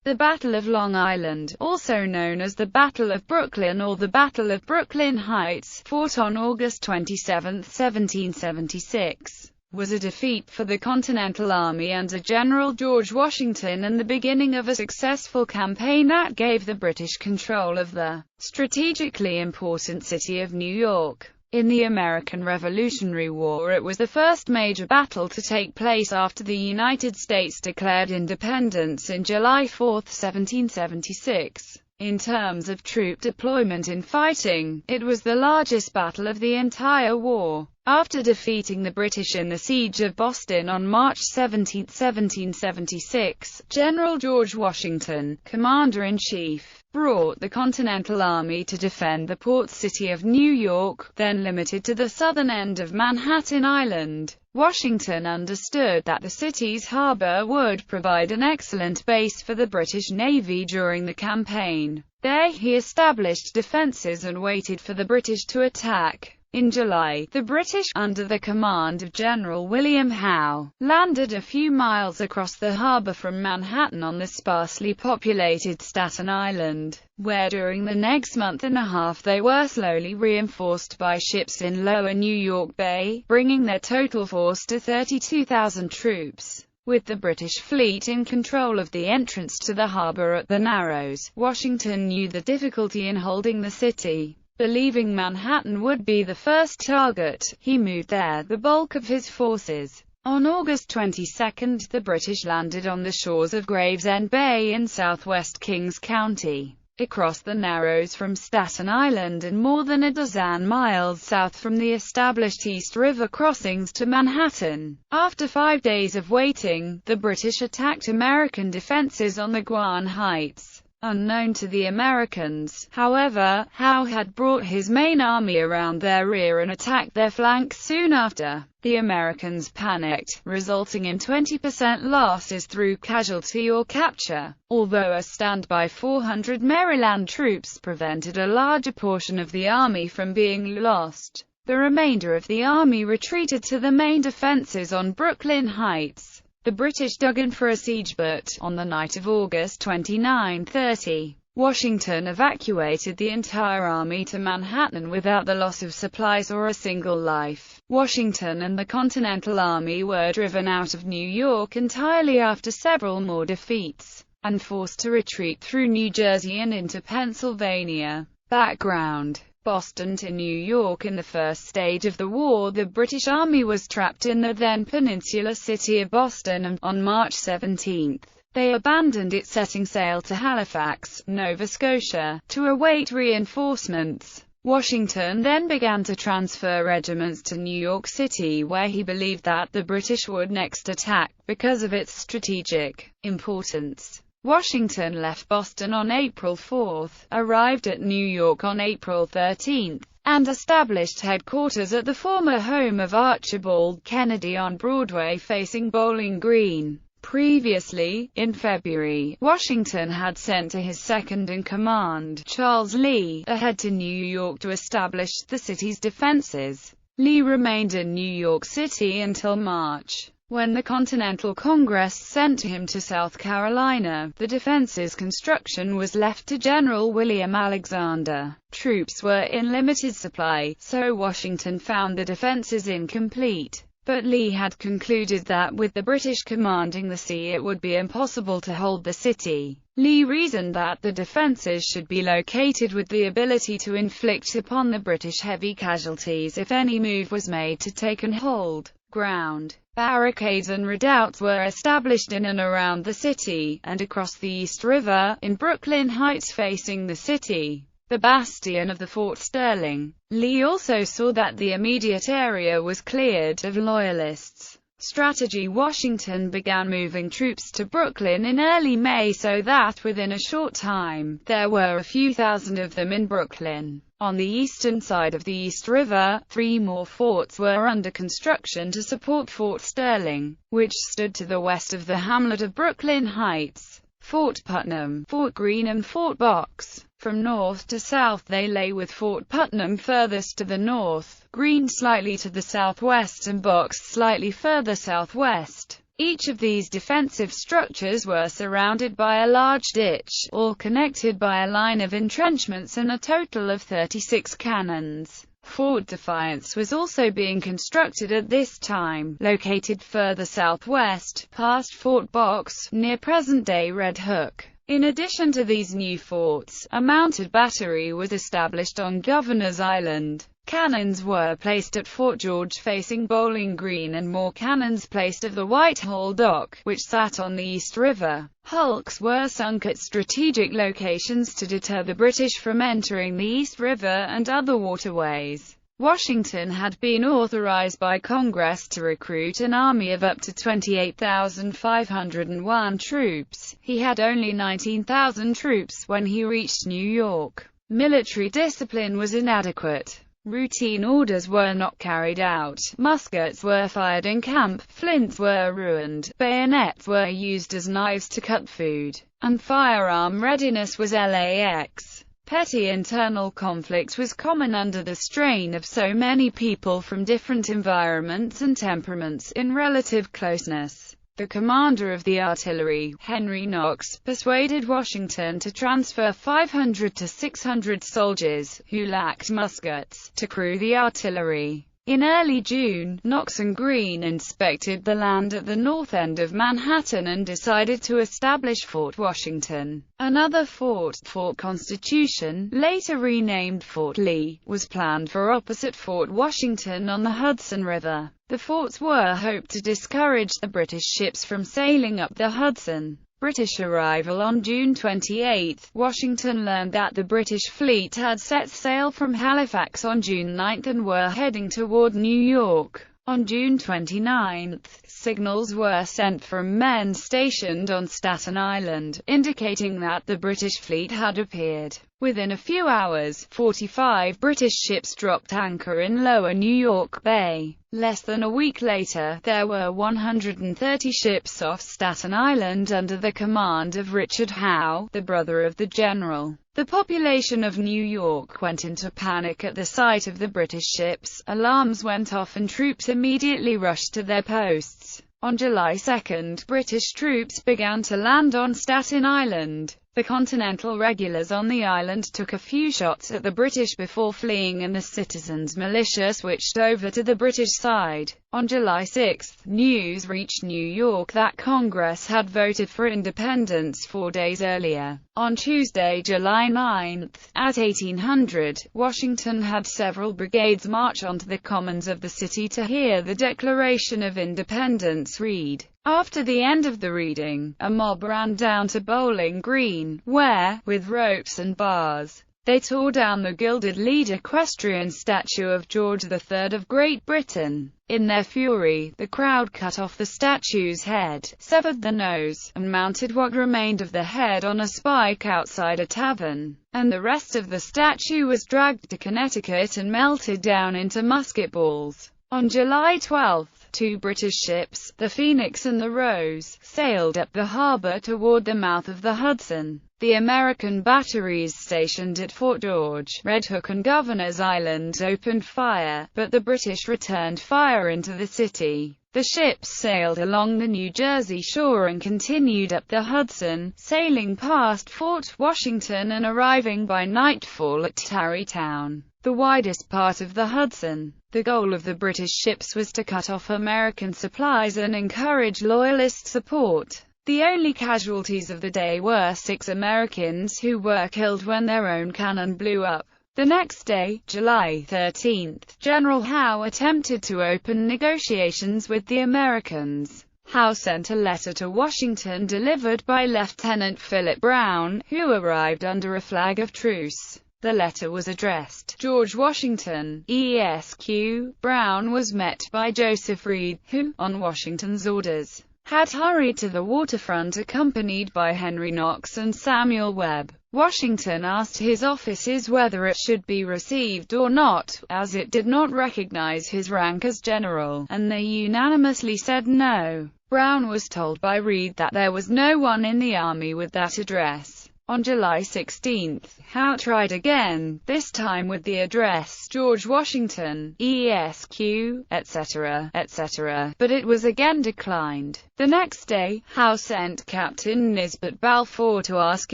The Battle of Long Island, also known as the Battle of Brooklyn or the Battle of Brooklyn Heights, fought on August 27, 1776, was a defeat for the Continental Army under General George Washington and the beginning of a successful campaign that gave the British control of the strategically important city of New York. In the American Revolutionary War, it was the first major battle to take place after the United States declared independence in July 4, 1776. In terms of troop deployment in fighting, it was the largest battle of the entire war. After defeating the British in the Siege of Boston on March 17, 1776, General George Washington, Commander-in-Chief, brought the Continental Army to defend the port city of New York, then limited to the southern end of Manhattan Island. Washington understood that the city's harbor would provide an excellent base for the British Navy during the campaign. There he established defenses and waited for the British to attack. In July, the British, under the command of General William Howe, landed a few miles across the harbor from Manhattan on the sparsely populated Staten Island, where during the next month and a half they were slowly reinforced by ships in lower New York Bay, bringing their total force to 32,000 troops. With the British fleet in control of the entrance to the harbor at the Narrows, Washington knew the difficulty in holding the city. Believing Manhattan would be the first target, he moved there the bulk of his forces. On August 22, the British landed on the shores of Gravesend Bay in southwest Kings County, across the Narrows from Staten Island and more than a dozen miles south from the established East River crossings to Manhattan. After 5 days of waiting, the British attacked American defenses on the Guan Heights. Unknown to the Americans, however, Howe had brought his main army around their rear and attacked their flanks soon after. The Americans panicked, resulting in 20% losses through casualty or capture. Although a standby 400 Maryland troops prevented a larger portion of the army from being lost, the remainder of the army retreated to the main defenses on Brooklyn Heights. The British dug in for a siege but, on the night of August 29-30, Washington evacuated the entire army to Manhattan without the loss of supplies or a single life. Washington and the Continental Army were driven out of New York entirely after several more defeats, and forced to retreat through New Jersey and into Pennsylvania. Background: Boston to New York. In the first stage of the war, the British Army was trapped in the then peninsula city of Boston, and, on March 17, they abandoned it, setting sail to Halifax, Nova Scotia, to await reinforcements. Washington then began to transfer regiments to New York City, where he believed that the British would next attack, because of its strategic importance. Washington left Boston on April 4, arrived at New York on April 13, and established headquarters at the former home of Archibald Kennedy on Broadway facing Bowling Green. Previously, in February, Washington had sent to his second-in-command, Charles Lee, ahead to New York to establish the city's defenses. Lee remained in New York City until March, when the Continental Congress sent him to South Carolina. The defense's construction was left to General William Alexander. Troops were in limited supply, so Washington found the defenses incomplete. But Lee had concluded that with the British commanding the sea it would be impossible to hold the city. Lee reasoned that the defenses should be located with the ability to inflict upon the British heavy casualties if any move was made to take and hold ground. Barricades and redoubts were established in and around the city, and across the East River, in Brooklyn Heights facing the city, the bastion of the Fort Sterling. Lee also saw that the immediate area was cleared of Loyalists. Strategy: Washington began moving troops to Brooklyn in early May so that within a short time, there were a few thousand of them in Brooklyn. On the eastern side of the East River, 3 more forts were under construction to support Fort Sterling, which stood to the west of the hamlet of Brooklyn Heights. Fort Putnam, Fort Greene and Fort Box. From north to south they lay, with Fort Putnam furthest to the north, Greene slightly to the southwest and Box slightly further southwest. Each of these defensive structures were surrounded by a large ditch, all connected by a line of entrenchments and a total of 36 cannons. Fort Defiance was also being constructed at this time, located further southwest, past Fort Box, near present-day Red Hook. In addition to these new forts, a mounted battery was established on Governor's Island. Cannons were placed at Fort George facing Bowling Green and more cannons placed at the Whitehall Dock, which sat on the East River. Hulks were sunk at strategic locations to deter the British from entering the East River and other waterways. Washington had been authorized by Congress to recruit an army of up to 28,501 troops. He had only 19,000 troops when he reached New York. Military discipline was inadequate. Routine orders were not carried out, muskets were fired in camp, flints were ruined, bayonets were used as knives to cut food, and firearm readiness was lax. Petty internal conflict was common under the strain of so many people from different environments and temperaments in relative closeness. The commander of the artillery, Henry Knox, persuaded Washington to transfer 500 to 600 soldiers, who lacked muskets, to crew the artillery. In early June, Knox and Greene inspected the land at the north end of Manhattan and decided to establish Fort Washington. Another fort, Fort Constitution, later renamed Fort Lee, was planned for opposite Fort Washington on the Hudson River. The forts were hoped to discourage the British ships from sailing up the Hudson. British arrival on June 28, Washington learned that the British fleet had set sail from Halifax on June 9 and were heading toward New York. On June 29, signals were sent from men stationed on Staten Island, indicating that the British fleet had appeared. Within a few hours, 45 British ships dropped anchor in lower New York Bay. Less than a week later, there were 130 ships off Staten Island under the command of Richard Howe, the brother of the general. The population of New York went into panic at the sight of the British ships. Alarms went off and troops immediately rushed to their posts. On July 2, British troops began to land on Staten Island. The Continental regulars on the island took a few shots at the British before fleeing, and the citizens' militia switched over to the British side. On July 6, news reached New York that Congress had voted for independence 4 days earlier. On Tuesday, July 9, at 1800, Washington had several brigades march onto the commons of the city to hear the Declaration of Independence read. After the end of the reading, a mob ran down to Bowling Green, where, with ropes and bars, they tore down the gilded lead equestrian statue of George III of Great Britain. In their fury, the crowd cut off the statue's head, severed the nose, and mounted what remained of the head on a spike outside a tavern, and the rest of the statue was dragged to Connecticut and melted down into musket balls. On July 12, 2 British ships, the Phoenix and the Rose, sailed up the harbor toward the mouth of the Hudson. The American batteries stationed at Fort George, Red Hook and Governor's Island opened fire, but the British returned fire into the city. The ships sailed along the New Jersey shore and continued up the Hudson, sailing past Fort Washington and arriving by nightfall at Tarrytown, the widest part of the Hudson. The goal of the British ships was to cut off American supplies and encourage Loyalist support. The only casualties of the day were 6 Americans who were killed when their own cannon blew up. The next day, July 13, General Howe attempted to open negotiations with the Americans. Howe sent a letter to Washington delivered by Lieutenant Philip Brown, who arrived under a flag of truce. The letter was addressed George Washington, ESQ. Brown was met by Joseph Reed, who, on Washington's orders, had hurried to the waterfront accompanied by Henry Knox and Samuel Webb. Washington asked his officers whether it should be received or not, as it did not recognize his rank as general, and they unanimously said no. Brown was told by Reed that there was no one in the army with that address. On July 16, Howe tried again, this time with the address George Washington, ESQ, etc., etc., but it was again declined. The next day, Howe sent Captain Nisbet Balfour to ask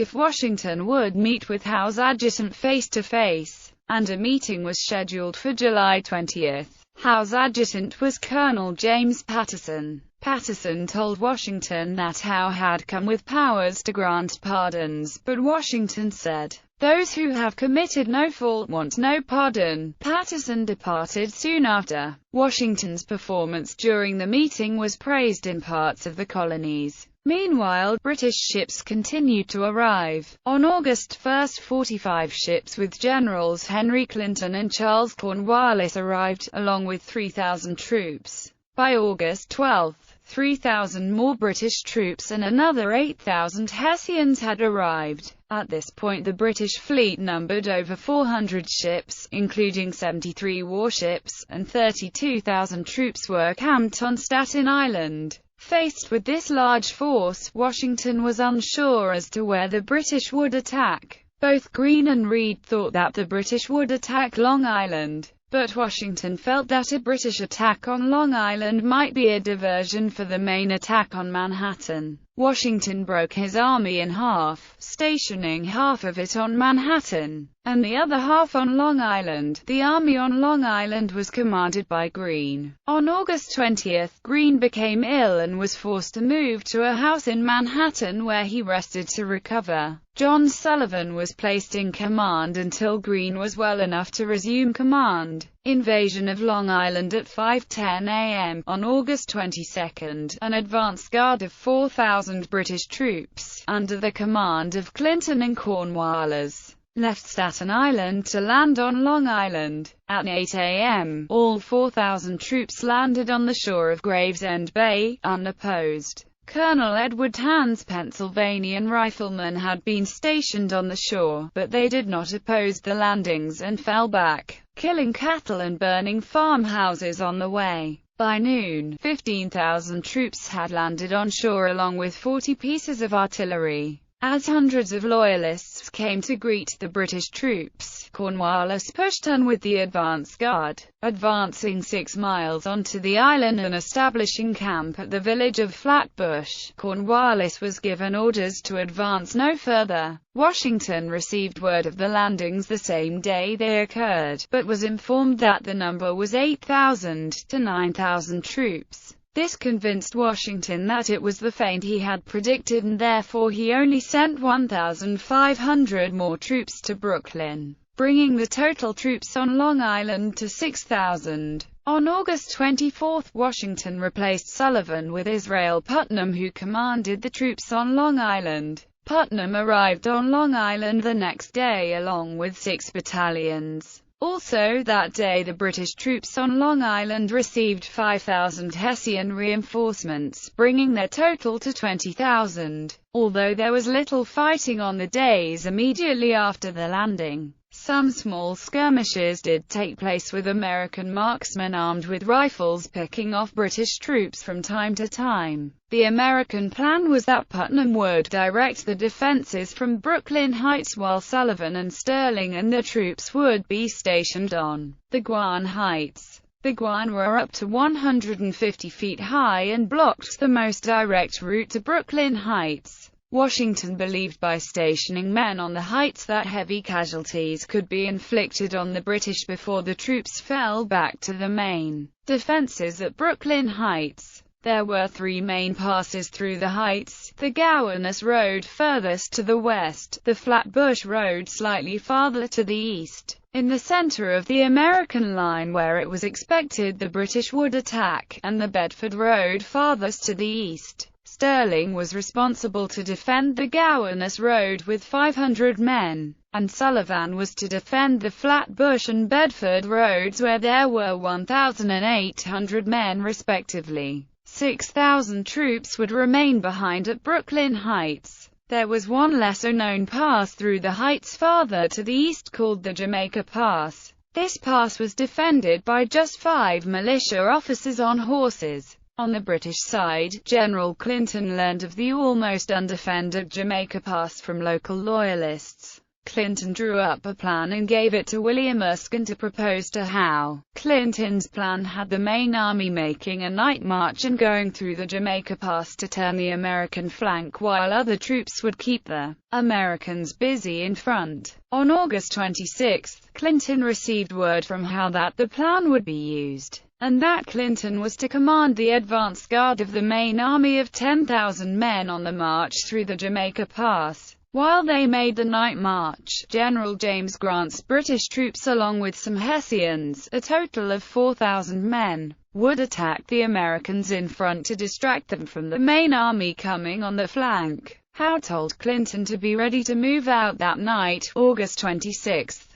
if Washington would meet with Howe's adjutant face-to-face, and a meeting was scheduled for July 20. Howe's adjutant was Colonel James Patterson. Patterson told Washington that Howe had come with powers to grant pardons, but Washington said, "Those who have committed no fault want no pardon." Patterson departed soon after. Washington's performance during the meeting was praised in parts of the colonies. Meanwhile, British ships continued to arrive. On August 1, 45 ships with Generals Henry Clinton and Charles Cornwallis arrived, along with 3,000 troops. By August 12, 3,000 more British troops and another 8,000 Hessians had arrived. At this point the British fleet numbered over 400 ships, including 73 warships, and 32,000 troops were camped on Staten Island. Faced with this large force, Washington was unsure as to where the British would attack. Both Greene and Reed thought that the British would attack Long Island, but Washington felt that a British attack on Long Island might be a diversion for the main attack on Manhattan. Washington broke his army in half, stationing half of it on Manhattan, and the other half on Long Island. The army on Long Island was commanded by Greene. On August 20, Greene became ill and was forced to move to a house in Manhattan where he rested to recover. John Sullivan was placed in command until Greene was well enough to resume command. Invasion of Long Island at 5:10 a.m. On August 22, an advance guard of 4,000 British troops, under the command of Clinton and Cornwallis, left Staten Island to land on Long Island. At 8 a.m., all 4,000 troops landed on the shore of Gravesend Bay, unopposed. Colonel Edward Hand's Pennsylvanian riflemen had been stationed on the shore, but they did not oppose the landings and fell back, killing cattle and burning farmhouses on the way. By noon, 15,000 troops had landed on shore along with 40 pieces of artillery. As hundreds of Loyalists came to greet the British troops, Cornwallis pushed on with the advance guard, advancing 6 miles onto the island and establishing camp at the village of Flatbush. Cornwallis was given orders to advance no further. Washington received word of the landings the same day they occurred, but was informed that the number was 8,000 to 9,000 troops. This convinced Washington that it was the feint he had predicted, and therefore he only sent 1,500 more troops to Brooklyn, bringing the total troops on Long Island to 6,000. On August 24, Washington replaced Sullivan with Israel Putnam, who commanded the troops on Long Island. Putnam arrived on Long Island the next day along with 6 battalions. Also that day the British troops on Long Island received 5,000 Hessian reinforcements, bringing their total to 20,000. Although there was little fighting on the days immediately after the landing, some small skirmishes did take place with American marksmen armed with rifles picking off British troops from time to time. The American plan was that Putnam would direct the defenses from Brooklyn Heights while Sullivan and Sterling and the troops would be stationed on the Guan Heights. The Guan were up to 150 feet high and blocked the most direct route to Brooklyn Heights. Washington believed by stationing men on the heights that heavy casualties could be inflicted on the British before the troops fell back to the main defenses at Brooklyn Heights. There were 3 main passes through the heights: the Gowanus Road furthest to the west, the Flatbush Road slightly farther to the east, in the center of the American line where it was expected the British would attack, and the Bedford Road farthest to the east. Sterling was responsible to defend the Gowanus Road with 500 men, and Sullivan was to defend the Flatbush and Bedford Roads where there were 1,800 men respectively. 6,000 troops would remain behind at Brooklyn Heights. There was one lesser-known pass through the heights farther to the east called the Jamaica Pass. This pass was defended by just 5 militia officers on horses. On the British side, General Clinton learned of the almost undefended Jamaica Pass from local loyalists. Clinton drew up a plan and gave it to William Erskine to propose to Howe. Clinton's plan had the main army making a night march and going through the Jamaica Pass to turn the American flank, while other troops would keep the Americans busy in front. On August 26, Clinton received word from Howe that the plan would be used, and that Clinton was to command the advance guard of the main army of 10,000 men on the march through the Jamaica Pass. While they made the night march, General James Grant's British troops, along with some Hessians, a total of 4,000 men, would attack the Americans in front to distract them from the main army coming on the flank. Howe told Clinton to be ready to move out that night, August 26.